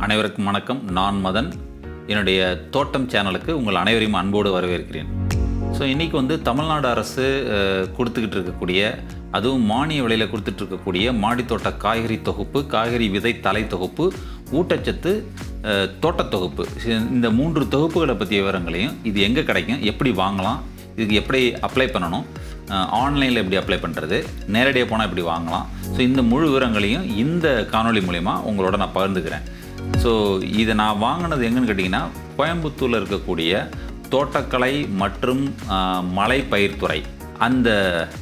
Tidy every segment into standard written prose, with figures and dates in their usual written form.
அனைவருக்கும் வணக்கம். நான் மதன். என்னுடைய தோட்டம் சேனலுக்கு உங்கள் அனைவரையும் அன்போடு வரவேற்கிறேன். ஸோ இன்றைக்கி வந்து தமிழ்நாடு அரசு கொடுத்துக்கிட்டு இருக்கக்கூடிய, அதுவும் மானிய விலையில் கொடுத்துட்டு இருக்கக்கூடிய மாடித்தோட்ட காய்கறி தொகுப்பு, காய்கறி விதை தலை தொகுப்பு, ஊட்டச்சத்து தோட்டத் தொகுப்பு, இந்த 3 தொகுப்புகளை பற்றிய விவரங்களையும், இது எங்கே கிடைக்கும், எப்படி வாங்கலாம், இதுக்கு எப்படி அப்ளை பண்ணணும், ஆன்லைனில் எப்படி அப்ளை பண்ணுறது, நேரடியாக போனால் எப்படி வாங்கலாம், ஸோ இந்த முழு விவரங்களையும் இந்த காணொளி மூலிமா உங்களோட நான் பகிர்ந்துக்கிறேன். ஸோ இதை நான் வாங்கினது எங்கன்னு கேட்டிங்கன்னா, கோயம்புத்தூரில் இருக்கக்கூடிய தோட்டக்கலை மற்றும் மலை பயிர்த்துறை, அந்த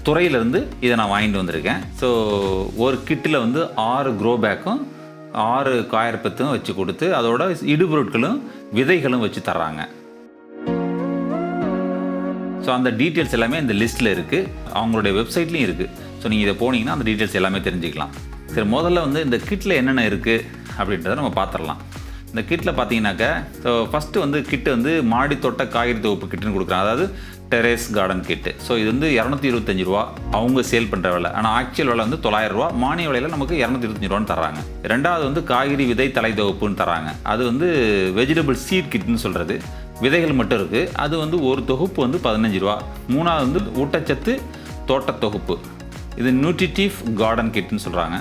துறையிலேருந்து இதை நான் வாங்கிட்டு வந்திருக்கேன். ஸோ ஒரு கிட்டில் வந்து 6 க்ரோ பேக்கும் 6 காயற்பத்தும் வச்சு கொடுத்து, அதோட இடுபொருட்களும் விதைகளும் வச்சு தர்றாங்க. ஸோ அந்த டீட்டெயில்ஸ் எல்லாமே இந்த லிஸ்ட்டில் இருக்குது, அவங்களுடைய வெப்சைட்லேயும் இருக்குது. ஸோ நீங்கள் இதை போனீங்கன்னா அந்த டீட்டெயில்ஸ் எல்லாமே தெரிஞ்சுக்கலாம். சரி, முதல்ல வந்து இந்த கிட்டில் என்னென்ன இருக்குது அப்படின்றத நம்ம பார்த்துடலாம். இந்த கிட்டில் பார்த்தீங்கன்னாக்கா, ஸோ ஃபஸ்ட்டு வந்து கிட்டு வந்து மாடித்தோட்ட காய்கறி தொகுப்பு கிட்டுன்னு கொடுக்குறாங்க, அதாவது டெரேஸ் கார்டன் கிட்டு. ஸோ இது வந்து 225 ரூபா அவங்க சேல் பண்ணுற விலை. ஆனால் ஆக்சுவல் விலை வந்து 900 ரூபா, மானிய விலையில் நமக்கு 225 ரூபான்னு தராங்க. ரெண்டாவது வந்து காய்கறி விதை தலை தொகுப்புன்னு தராங்க. அது வந்து வெஜிடபிள் சீட் கிட்னு சொல்கிறது, விதைகள் மட்டும் இருக்குது. அது வந்து ஒரு தொகுப்பு வந்து 15 ரூபா. மூணாவது வந்து ஊட்டச்சத்து தோட்ட தொகுப்பு, இது நியூட்ரிட்டிவ் கார்டன் கிட்னு சொல்கிறாங்க.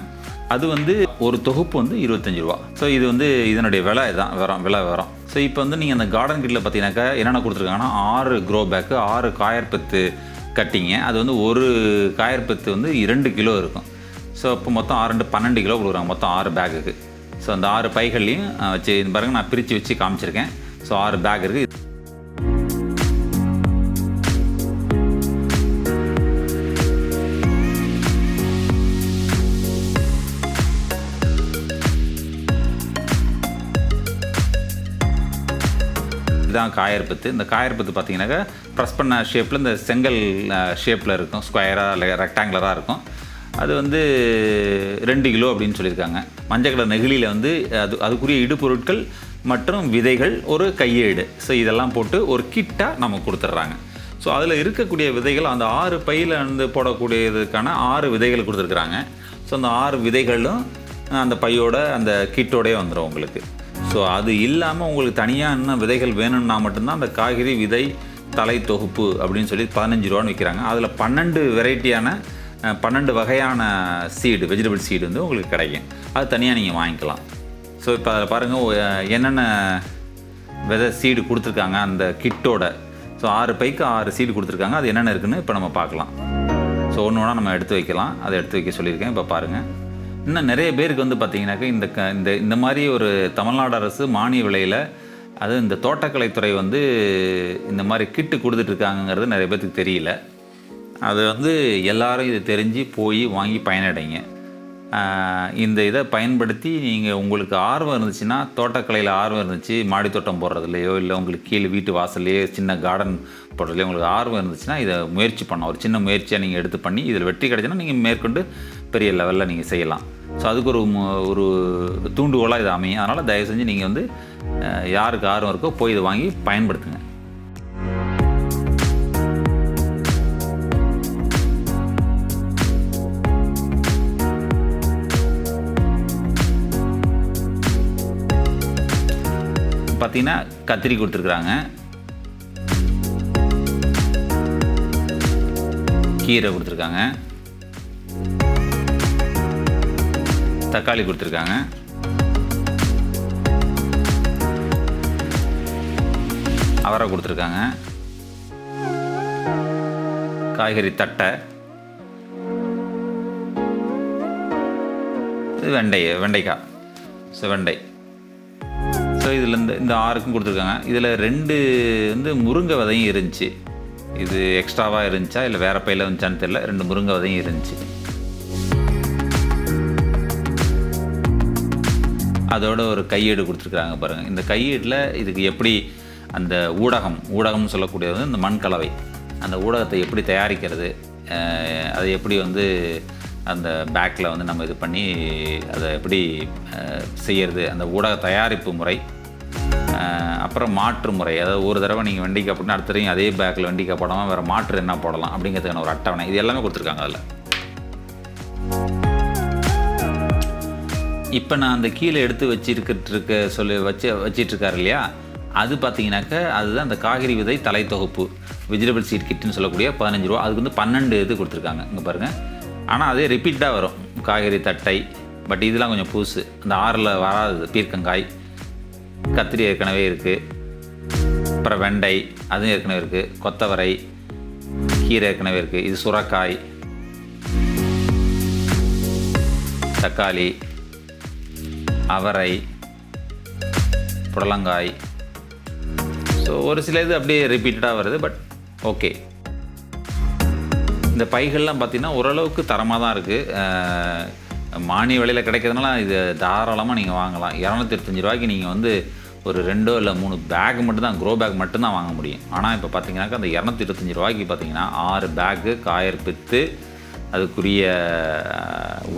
அது வந்து ஒரு தொகுப்பு வந்து 25 ரூபா. ஸோ இது வந்து இதனுடைய விலை தான் விலை வரும். ஸோ இப்போ வந்து நீங்கள் அந்த கார்டன் கிட்டில் பார்த்தீங்கன்னாக்கா என்னென்ன கொடுத்துருக்காங்கன்னா, 6 க்ரோ பேக்கு, 6 காயற்பத்து கட்டிங்க. அது வந்து ஒரு காயற்பத்து வந்து 2 கிலோ இருக்கும். ஸோ இப்போ மொத்தம் 6 12 கிலோ கொடுக்குறாங்க, மொத்தம் 6 பேக்குக்கு. ஸோ அந்த 6 பைகள்லையும் வச்சு இந்த பாருங்கள், நான் பிரித்து வச்சு காமிச்சிருக்கேன். ஸோ 6 பேக் இருக்குது. இதுதான் காயற்பத்து. இந்த காயற்பத்து பார்த்தீங்கன்னாக்கா ப்ரெஸ் பண்ண ஷேப்பில், இந்த செங்கல் ஷேப்பில் இருக்கும், ஸ்கொயராக இல்லை ரெக்டாங்குலராக இருக்கும். அது வந்து 2 கிலோ அப்படின்னு சொல்லியிருக்காங்க. மஞ்சள் கலர் நெகிழியில் வந்து அதுக்குரிய இடுபொருட்கள் மற்றும் விதைகள், ஒரு கையேடு, ஸோ இதெல்லாம் போட்டு ஒரு கிட்டாக நம்ம கொடுத்துட்றாங்க. ஸோ அதில் இருக்கக்கூடிய விதைகள் அந்த 6 பையில் வந்து போடக்கூடியதுக்கான 6 விதைகள் கொடுத்துருக்குறாங்க. ஸோ அந்த 6 விதைகளும் அந்த பையோட அந்த கிட்டோடே வந்துடும் உங்களுக்கு. ஸோ அது இல்லாமல் உங்களுக்கு தனியாக இன்னும் விதைகள் வேணும்னா மட்டும்தான் அந்த காய்கறி விதை தலை தொகுப்பு அப்படின்னு சொல்லி 15 ரூபான்னு விற்கிறாங்க. அதில் 12 வெரைட்டியான 12 வகையான சீடு, வெஜிடபிள் சீடு வந்து உங்களுக்கு கிடைக்கும். அது தனியாக நீங்கள் வாங்கிக்கலாம். ஸோ இப்போ அதில் பாருங்கள் என்னென்ன விதை சீடு கொடுத்துருக்காங்க அந்த கிட்டோட. ஸோ 6 பைக்கு 6 சீடு கொடுத்துருக்காங்க. அது என்னென்ன இருக்குதுன்னு இப்போ நம்ம பார்க்கலாம். ஸோ ஒன்று ஒன்றா நம்ம எடுத்து வைக்கலாம். அதை எடுத்து வைக்க சொல்லியிருக்கேன். இப்போ பாருங்கள், இன்னும் நிறைய பேருக்கு வந்து பார்த்திங்கனாக்கா இந்த மாதிரி ஒரு தமிழ்நாடு அரசு மானிய விலையில், அது இந்த தோட்டக்கலைத்துறை வந்து இந்த மாதிரி கிட்டு கொடுத்துட்ருக்காங்கிறது நிறைய பேருக்கு தெரியல. அது வந்து எல்லாரும் இது தெரிஞ்சு போய் வாங்கி பயனடைங்க. இந்த இதை பயன்படுத்தி நீங்கள் உங்களுக்கு ஆர்வம் இருந்துச்சுன்னா, தோட்டக்கலையில் ஆர்வம் இருந்துச்சு, மாடி தோட்டம் போடுறதுலையோ இல்லை உங்களுக்கு கீழே வீட்டு வாசல்லையோ சின்ன கார்டன் போடுறதுலையோ உங்களுக்கு ஆர்வம் இருந்துச்சுன்னா இதை முயற்சி பண்ணலாம். ஒரு சின்ன முயற்சியாக நீங்கள் எடுத்து பண்ணி இதில் வெற்றி கிடைச்சுன்னா நீங்கள் மேற்கொண்டு பெரிய லெவலில் நீங்கள் செய்யலாம். ஸோ அதுக்கு ஒரு தூண்டுகோலாக இது அமையும். அதனால் தயவு செஞ்சு நீங்கள் வந்து யாருக்கு ஆர்வம் இருக்கோ போய் இதை வாங்கி பயன்படுத்துங்க. பார்த்தீங்கன்னா கத்திரி கொடுத்துருக்குறாங்க, கீரை கொடுத்துருக்காங்க, தக்காளி கொடுத்துருக்காங்க, அவரை கொடுத்துருக்காங்க, காய்கறி தட்டை, இது வெண்டைக்காய். ஸோ வெண்டை. ஸோ இதில் இந்த 6க்கும் கொடுத்துருக்காங்க. இதில் 2 வந்து முருங்கை விதையும் இருந்துச்சு. இது எக்ஸ்ட்ராவாக இருந்துச்சா இல்லை வேறு பையில் இருந்துச்சான்னு தெரியல. 2 முருங்கை விதையும் இருந்துச்சு. அதோட ஒரு கையேடு கொடுத்துருக்குறாங்க பாருங்கள். இந்த கையேடில் இதுக்கு எப்படி அந்த ஊடகம்னு சொல்லக்கூடியது வந்து இந்த மண் கலவை, அந்த ஊடகத்தை எப்படி தயாரிக்கிறது, அதை எப்படி வந்து அந்த பேக்கில் வந்து நம்ம இது பண்ணி அதை எப்படி செய்கிறது, அந்த ஊடக தயாரிப்பு முறை, அப்புறம் மாற்று முறை, அதாவது ஒரு தடவை நீங்கள் வெண்டிக்காய் போட்டு அடுத்த தடவை அதே பேக்கில் வெண்டிக்காய் போடாமல் வேறு மாற்று என்ன போடலாம் அப்படிங்கிறதுக்கான ஒரு அட்டவணை, இது எல்லாமே கொடுத்துருக்காங்க அதில். இப்போ நான் அந்த கீழே எடுத்து வச்சிட்ருக்காரு இல்லையா, அது பார்த்தீங்கன்னாக்க அதுதான் அந்த காய்கறி விதை தலை தொகுப்பு, வெஜிடபிள் சீட் கிட்டுன்னு சொல்லக்கூடிய 15 ரூபா. அதுக்கு வந்து 12 இது கொடுத்துருக்காங்க இங்கே பாருங்கள். ஆனால் அதே ரிப்பீட்டாக வரும் காய்கறி தட்டை. பட் இதெல்லாம் கொஞ்சம் புதுசு, அந்த 6ல் வராது. பீர்க்கங்காய், கத்திரி ஏற்கனவே இருக்குது, அப்புறம் வெண்டை அதுவும் ஏற்கனவே இருக்குது, கொத்தவரை கீரை ஏற்கனவே இருக்குது, இது சுரைக்காய், தக்காளி, அவரை, புடலங்காய். ஸோ ஒரு சில இது அப்படியே ரிப்பீட்டடாக வருது. பட் ஓகே, இந்த பைகள்லாம் பார்த்திங்கன்னா ஓரளவுக்கு தரமாக தான் இருக்குது. மானிய விலையில் கிடைக்கிறதுனால இது தாராளமாக நீங்கள் வாங்கலாம். 225 ரூபாய்க்கு நீங்கள் வந்து ஒரு 2 இல்லை 3 பேக் மட்டும்தான், க்ரோ பேக் மட்டும்தான் வாங்க முடியும். ஆனால் இப்போ பார்த்தீங்கன்னாக்கா அந்த 225 ரூபாய்க்கு பார்த்தீங்கன்னா 6 பேக்கு காயர் பித்து, அதுக்குரிய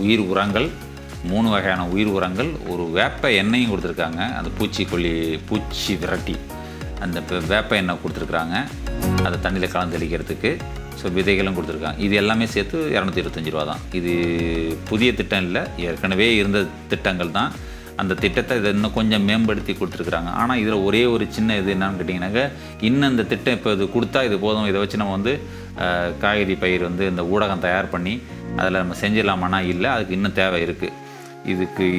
உயிர் உரங்கள், 3 வகையான உயிர் உரங்கள், ஒரு வேப்ப எண்ணெயும் கொடுத்துருக்காங்க. அந்த பூச்சி விரட்டி அந்த வேப்ப எண்ணெய் கொடுத்துருக்குறாங்க, அதை தண்ணியில் கலந்து தெளிக்கிறதுக்கு. ஸோ விதைகளும் கொடுத்துருக்காங்க. இது எல்லாமே சேர்த்து 225 ரூபா தான். இது புதிய திட்டம் இல்லை, ஏற்கனவே இருந்த திட்டங்கள் தான். அந்த திட்டத்தை இதை இன்னும் கொஞ்சம் மேம்படுத்தி கொடுத்துருக்குறாங்க. ஆனால் இதில் ஒரே ஒரு சின்ன இது என்னன்னு கேட்டிங்கன்னாக்க, இன்னும் இந்த திட்டம் இப்போ இது கொடுத்தா இது போதும், இதை வச்சு நம்ம வந்து காய்கறி பயிர் வந்து இந்த ஊடகம் தயார் பண்ணி அதில் நம்ம செஞ்சிடலாமான்னா இல்லை, அதுக்கு இன்னும் தேவை இருக்குது.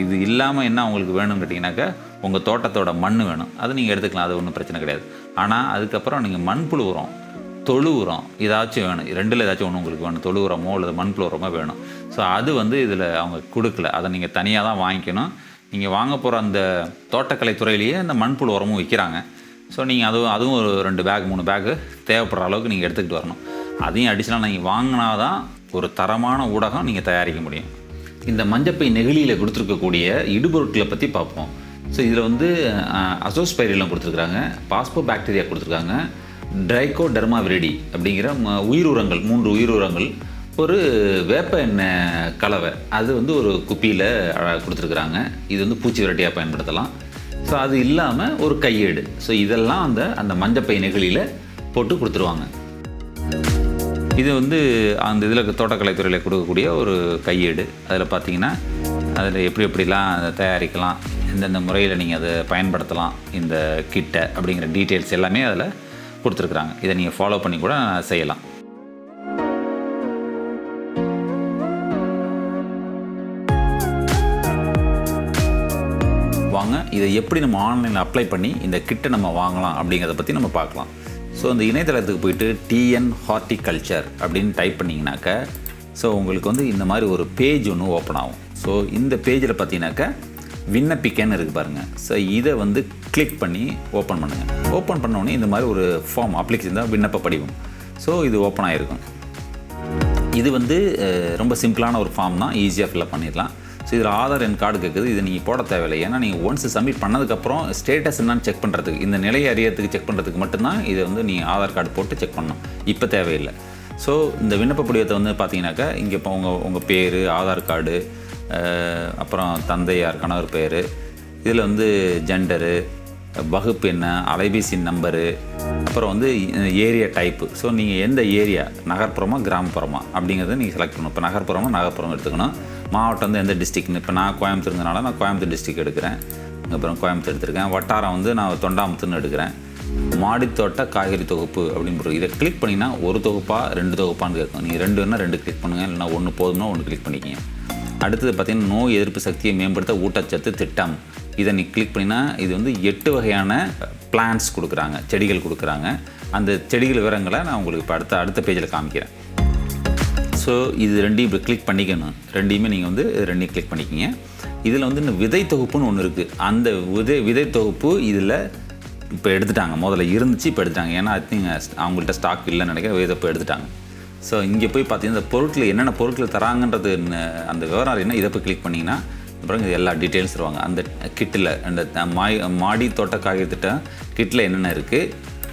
இது இல்லாமல் என்ன உங்களுக்கு வேணும்னு கேட்டிங்கனாக்கா, உங்கள் தோட்டத்தோட மண் வேணும், அது நீங்கள் எடுத்துக்கலாம், அது ஒன்றும் பிரச்சனை கிடையாது. ஆனால் அதுக்கப்புறம் நீங்கள் மண்புழு உரம், தொழு உரம் ஏதாச்சும் வேணும், 2ல் ஏதாச்சும் ஒன்று உங்களுக்கு வேணும், தொழு உரமோ அல்லது மண்புழு உரமோ வேணும். ஸோ அது வந்து இதில் அவங்க கொடுக்கல, அதை நீங்கள் தனியாக தான் வாங்கிக்கணும். நீங்கள் வாங்க போகிற அந்த தோட்டக்கலை துறையிலேயே அந்த மண்புழு உரமும் விற்கிறாங்க. ஸோ நீங்கள் அதுவும் ஒரு 2 பேக் 3 பேக்கு தேவைப்படுற அளவுக்கு நீங்கள் எடுத்துக்கிட்டு வரணும். அதையும் அடிஷனலாக நீங்கள் வாங்கினா தான் ஒரு தரமான ஊடகம் நீங்கள் தயாரிக்க முடியும். இந்த மஞ்சப்பை நெகிழியில் கொடுத்துருக்கக்கூடிய இடுபொருட்களை பற்றி பார்ப்போம். ஸோ இதில் வந்து அசோஸ்பைரிலம் கொடுத்துருக்குறாங்க, பாஸ்போ பாக்டீரியா கொடுத்துருக்காங்க, ட்ரைகோடெர்மா விரிடி அப்படிங்கிற உயிர் உரங்கள், 3 உயிர் உரங்கள், ஒரு வேப்ப எண்ணெய் கலவை, அது வந்து ஒரு குப்பியில் கொடுத்துருக்குறாங்க. இது வந்து பூச்சி விரட்டியாக பயன்படுத்தலாம். ஸோ அது இல்லாமல் ஒரு கையேடு. ஸோ இதெல்லாம் அந்த மஞ்சப்பை நெகிழியில் போட்டு கொடுத்துருவாங்க. இது வந்து அந்த இதில் தோட்டக்கலைத்துறையில் கொடுக்கக்கூடிய ஒரு கையேடு. அதில் பார்த்தீங்கன்னா அதில் எப்படிலாம் அதை தயாரிக்கலாம், எந்தெந்த முறையில் நீங்கள் அதை பயன்படுத்தலாம், இந்த கிட்டை அப்படிங்கிற டீட்டெயில்ஸ் எல்லாமே அதில் கொடுத்துருக்குறாங்க. இதை நீங்கள் ஃபாலோ பண்ணி கூட செய்யலாம். வாங்க, இதை எப்படி நம்ம ஆன்லைனில் அப்ளை பண்ணி இந்த கிட்டை நம்ம வாங்கலாம் அப்படிங்கிறத பற்றி நம்ம பார்க்கலாம். ஸோ அந்த இணையதளத்துக்கு போயிட்டு TN Horticulture அப்படின்னு டைப் பண்ணிங்கனாக்க, ஸோ உங்களுக்கு வந்து இந்த மாதிரி ஒரு பேஜ் ஒன்று ஓப்பன் ஆகும். ஸோ இந்த பேஜில் பார்த்தீங்கன்னாக்கா விண்ணப்பிக்கன்னு இருக்குது பாருங்கள். ஸோ இதை வந்து கிளிக் பண்ணி ஓப்பன் பண்ணுங்கள். ஓப்பன் பண்ணோடனே இந்த மாதிரி ஒரு ஃபார்ம் அப்ளிகேஷன் தான், விண்ணப்ப படிவம். ஸோ இது ஓப்பன் ஆகிருக்கும். இது வந்து ரொம்ப சிம்பிளான ஒரு ஃபார்ம் தான், ஈஸியாக ஃபில்அப் பண்ணிடலாம். ஸோ இதில் ஆதார் என் கார்டு கேட்குது, இது நீங்கள் போட தேவையில்லை. ஏன்னா நீங்கள் ஒன்ஸ் சப்மிட் பண்ணதுக்கப்புறம் ஸ்டேட்டஸ் என்னன்னு செக் பண்ணுறதுக்கு, இந்த நிலையை அறியறதுக்கு செக் பண்ணுறதுக்கு மட்டும்தான் இதை வந்து நீங்கள் ஆதார் கார்டு போட்டு செக் பண்ணணும். இப்போ தேவையில்லை. ஸோ இந்த விண்ணப்ப படிவத்தை வந்து பார்த்தீங்கன்னாக்கா, இங்கே இப்போ உங்கள் பேர், ஆதார் கார்டு, அப்புறம் தந்தையார் கணவர் பேர், இதில் வந்து ஜெண்டரு, வகுப்பு என்ன, அலைபேசி நம்பரு, அப்புறம் வந்து ஏரியா டைப்பு. ஸோ நீங்கள் எந்த ஏரியா, நகர்ப்புறமா கிராமப்புறமா அப்படிங்கிறத நீங்கள் செலக்ட் பண்ணணும். இப்போ நகர்ப்புறம் எடுத்துக்கணும். மாவட்டம் வந்து எந்த டிஸ்ட்ரிக்ட்னு, இப்போ நான் கோயம்புத்தூருங்கனால நான் கோயம்புத்தூர் டிஸ்ட்ரிக்ட் எடுக்கிறேன். அப்புறம் கோயம்புத்தூர் எடுத்திருக்கேன். வட்டாரம் வந்து நான் தொண்டாமுத்தூர்னு எடுக்கிறேன். மாடித்தோட்ட காய்கறி தொகுப்பு அப்படின்னு போடுறது. இதை கிளிக் பண்ணிங்கன்னா ஒரு தொகுப்பா 2 தொகுப்பான்னு கேட்கும். நீங்கள் 2 வேணால் 2 கிளிக் பண்ணுங்கள், இல்லைனா 1 போதும்னா 1 கிளிக் பண்ணிக்கிங்க. அடுத்தது பார்த்திங்கன்னா நோய் எதிர்ப்பு சக்தியை மேம்படுத்த ஊட்டச்சத்து திட்டம். இதை நீ கிளிக் பண்ணினா இது வந்து 8 வகையான பிளான்ஸ் கொடுக்குறாங்க, செடிகள் கொடுக்குறாங்க. அந்த செடிகள் விவரங்களை நான் உங்களுக்கு இப்போ அடுத்த பேஜில் காமிக்கிறேன். ஸோ இது 2 இப்போ கிளிக் பண்ணிக்கணும். 2யுமே நீங்கள் வந்து 2 கிளிக் பண்ணிக்கிங்க. இதில் வந்து இந்த விதை தொகுப்புன்னு ஒன்று இருக்குது. அந்த விதை தொகுப்பு இதில் இப்போ எடுத்துட்டாங்க. முதல்ல இருந்துச்சு, இப்போ எடுத்துட்டாங்க. ஏன்னா ஐ திங்க் அவங்கள்ட்ட ஸ்டாக் இல்லைன்னு நினைக்கிறேன், விதை இப்போ எடுத்துட்டாங்க. ஸோ இங்கே போய் பார்த்தீங்கன்னா இந்த பொருட்கள் என்னென்ன பொருட்கள் தராங்கன்றது அந்த விவரம் என்ன, இதை போய் கிளிக் பண்ணிங்கன்னா அப்புறம் இது எல்லா டீட்டெயில்ஸ் தருவாங்க. அந்த கிட்டில் அந்த மாடி தோட்ட காய்கறி திட்டம் கிட்டில் என்னென்ன இருக்குது,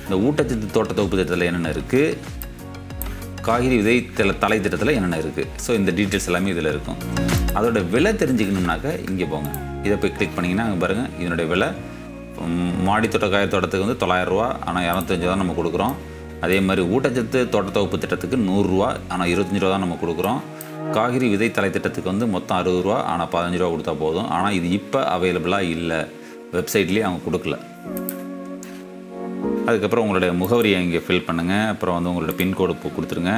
இந்த ஊட்டச்சத்து தோட்ட தொகுப்பு திட்டத்தில் என்னென்ன இருக்குது, காய்கறி விதை தலை திட்டத்தில் என்னென்ன இருக்குது. ஸோ இந்த டீட்டெயில்ஸ் எல்லாமே இதில் இருக்கும். அதோட விலை தெரிஞ்சுக்கணும்னாக்க இங்கே போங்க. இதை போய் கிளிக் பண்ணிங்கன்னா அங்கே பாருங்கள், இதனுடைய விலை மாடி தோட்ட காய்கறி தோட்டத்துக்கு வந்து 900 ரூபா, ஆனால் 205 தான் நம்ம கொடுக்குறோம். அதே மாதிரி ஊட்டச்சத்து தோட்ட தொகுப்பு திட்டத்துக்கு 100 ரூபா, ஆனால் 25 ரூபா தான் நம்ம கொடுக்குறோம். காய்கறி விதை தலை திட்டத்துக்கு வந்து மொத்தம் 60 ரூபா, ஆனால் 15 ரூபா கொடுத்தா போதும். ஆனால் இது இப்போ அவைலபிளாக இல்லை, வெப்சைட்லேயே அவங்க கொடுக்கல. அதுக்கப்புறம் உங்களுடைய முகவரியை இங்கே ஃபில் பண்ணுங்கள். அப்புறம் வந்து உங்களோட பின்கோடு கொடுத்துருங்க.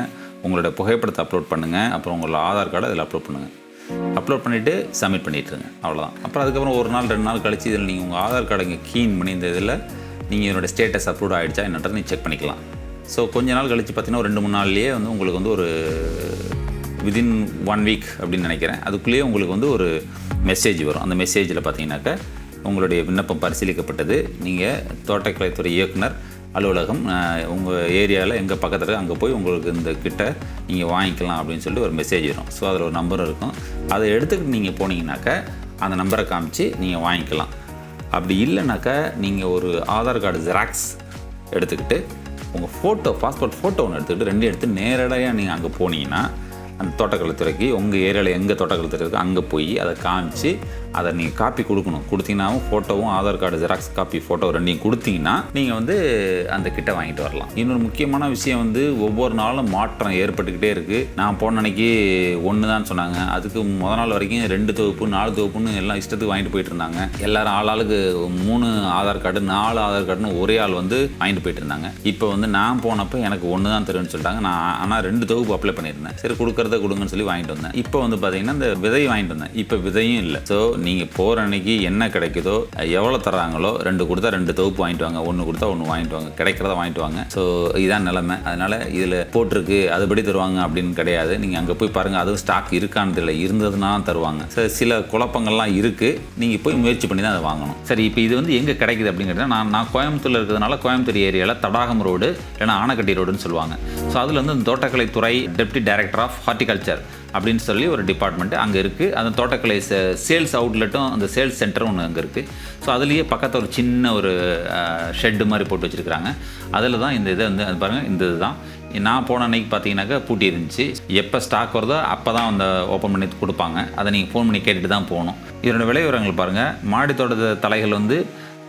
உங்களோட புகைப்படத்தை அப்லோட் பண்ணுங்கள். அப்புறம் உங்களோட ஆதார் கார்டை அதில் அப்லோட் பண்ணுங்கள். அப்லோட் பண்ணிவிட்டு சப்மிட் பண்ணிட்டுருங்க, அவ்வளோதான். அப்புறம் அதுக்கப்புறம் ஒரு நாள் 2 நாள் கழிச்சு இதில் நீங்கள் உங்கள் ஆதார் கார்டை இங்கே கீன் பண்ணி இந்த இதில் நீங்கள் என்னோடய ஸ்டேட்டஸ் அப்லோட் ஆகிடுச்சா என்னன்றது நீங்கள் செக் பண்ணிக்கலாம். ஸோ கொஞ்ச நாள் கழித்து பார்த்தீங்கன்னா ஒரு 2-3 நாள்லேயே வந்து உங்களுக்கு வந்து ஒரு விதின் 1 வீக் அப்படின்னு நினைக்கிறேன், அதுக்குள்ளேயே உங்களுக்கு வந்து ஒரு மெசேஜ் வரும். அந்த மெசேஜில் பார்த்தீங்கன்னாக்கா உங்களுடைய விண்ணப்பம் பரிசீலிக்கப்பட்டது, நீங்கள் தோட்டக்கலைத்துறை இயக்குனர் அலுவலகம் உங்கள் ஏரியாவில் எங்கே பக்கத்தில் அங்கே போய் உங்களுக்கு இந்த கிட்ட நீங்கள் வாங்கிக்கலாம் அப்படின்னு சொல்லிட்டு ஒரு மெசேஜ் வரும். ஸோ அதில் ஒரு நம்பர் இருக்கும், அதை எடுத்துக்கிட்டு நீங்கள் போனீங்கன்னாக்கா அந்த நம்பரை காமிச்சு நீங்கள் வாங்கிக்கலாம். அப்படி இல்லைனாக்கா நீங்கள் ஒரு ஆதார் கார்டு ஜெராக்ஸ் எடுத்துக்கிட்டு உங்கள் ஃபோட்டோ, பாஸ்போர்ட் ஃபோட்டோ ஒன்று எடுத்துக்கிட்டு 2 எடுத்து நேரடியாக நீங்கள் அங்கே போனீங்கன்னா அந்த தோட்டக்கலைத்துறைக்கு உங்கள் ஏரியாவில் எங்கே தோட்டக்கலைத்துறை இருக்கோ அங்கே போய் அதை காமிச்சு அதை நீங்கள் காப்பி கொடுக்கணும். கொடுத்தீங்கன்னாவும் ஃபோட்டோவும் Aadhaar card xerox copy photo 2 கொடுத்தீங்கன்னா நீங்கள் வந்து அந்த கிட்ட வாங்கிட்டு வரலாம். இன்னொரு முக்கியமான விஷயம் வந்து ஒவ்வொரு நாளும் மாற்றம் ஏற்பட்டுக்கிட்டே இருக்குது. நான் போன அன்னைக்கு 1 தான் சொன்னாங்க, அதுக்கு முத நாள் வரைக்கும் 2 தொகுப்பு 4 தொகுப்புன்னு எல்லாம் இஷ்டத்துக்கு வாங்கிட்டு போயிட்டு இருந்தாங்க. எல்லாரும் ஆளுக்கு 3 ஆதார் கார்டு 4 ஆதார் கார்டுன்னு ஒரே ஆள் வந்து வாங்கிட்டு போயிட்டு இருந்தாங்க. இப்போ வந்து நான் போனப்போ எனக்கு 1 தான் தருவேன்னு சொல்லிட்டாங்க. நான் ஆனால் 2 தொகுப்பு அப்ளை பண்ணியிருந்தேன். சரி கொடுக்குறத கொடுங்கன்னு சொல்லி வாங்கிட்டு வந்தேன். இப்போ வந்து பார்த்தீங்கன்னா இந்த விதை வாங்கிட்டு வந்தேன், இப்போ விதையும் இல்லை. ஸோ நீங்கள் போகிற அன்னைக்கு என்ன கிடைக்குதோ, எவ்வளோ தர்றாங்களோ 2 கொடுத்தா 2 தொகுப்பு வாங்கிட்டு வாங்க, 1 கொடுத்தா 1 வாங்கிட்டு வாங்க, கிடைக்கிறத வாங்கிட்டு வாங்க. ஸோ இதுதான் நிலைமை. அதனால் இதில் போட்டிருக்கு அதுபடி தருவாங்க அப்படின்னு கிடையாது. நீங்கள் அங்கே போய் பாருங்கள், அதுவும் ஸ்டாக் இருக்கான்னு தெரியல, இருந்ததுன்னா தருவாங்க. சில குழப்பங்கள்லாம் இருக்குது, நீங்கள் போய் முயற்சி பண்ணி தான் அதை வாங்கணும். சரி, இப்போ இது வந்து எங்கே கிடைக்குது அப்படிங்கிறத நான் கோயம்புத்தூரில் இருக்கிறதுனால கோயம்புத்தூர் ஏரியாவில் தடாகம் ரோடு இல்லைனா ஆனக்கட்டி ரோடுன்னு சொல்லுவாங்க. ஸோ அதில் வந்து தோட்டக்கலைத்துறை டெப்டி டைரக்டர் ஆஃப் ஹார்டிகல்ச்சர் அப்படின்னு சொல்லி ஒரு டிபார்ட்மெண்ட் அங்கே இருக்குது. அந்த தோட்டக்கலை சேல்ஸ் அவுட்லெட்டும் அந்த சேல்ஸ் சென்டரும் ஒன்று அங்கே இருக்குது. ஸோ அதுலேயே பக்கத்தில் ஒரு சின்ன ஒரு ஷெட்டு மாதிரி போட்டு வச்சுருக்குறாங்க. அதில் தான் இந்த இதை வந்து அது பாருங்கள், இந்த இதுதான் நான் போன அன்னைக்கு பார்த்தீங்கன்னாக்கா பூட்டி இருந்துச்சு. எப்போ ஸ்டாக் வருதோ அப்போ தான் அந்த ஓப்பன் பண்ணி கொடுப்பாங்க. அதை நீங்கள் ஃபோன் பண்ணி கேட்டுட்டு தான் போகணும். இதோட விலை விவரங்கள் பாருங்கள். மாடி தோட்ட தலைகள் வந்து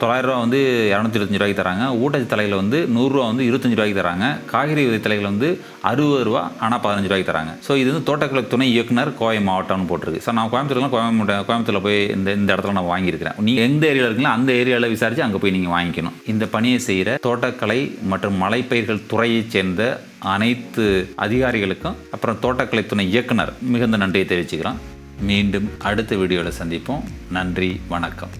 900 ரூபா வந்து 225 ரூபாய்க்கு தராங்க. ஊட்டச்சி தலைகளை வந்து 100 ரூபா வந்து 25 ரூபாய்க்கு தராங்க. காய்கறி விதை தலைகள் வந்து 60 ரூபா, ஆனால் 15 ரூபாய்க்கு தராங்க. ஸோ இது வந்து தோட்டக்கலை துணை இயக்குனர் கோவை மாவட்டம்னு போட்டிருக்கு. ஸோ நான் கோயம்புத்தூரில் போய் இந்த இடத்துல நான் வாங்கியிருக்கிறேன். நீங்கள் எந்த ஏரியாவில் இருக்கீங்களோ அந்த ஏரியாவில் விசாரித்து அங்கே போய் நீங்கள் வாங்கிக்கணும். இந்த பணியை செய்கிற தோட்டக்கலை மற்றும் மலைப்பயிர்கள் துறையைச் சேர்ந்த அனைத்து அதிகாரிகளுக்கும் அப்புறம் தோட்டக்கலை துணை இயக்குனர் மிகுந்த நன்றியை தெரிவிச்சுக்கிறோம். மீண்டும் அடுத்த வீடியோவில் சந்திப்போம். நன்றி, வணக்கம்.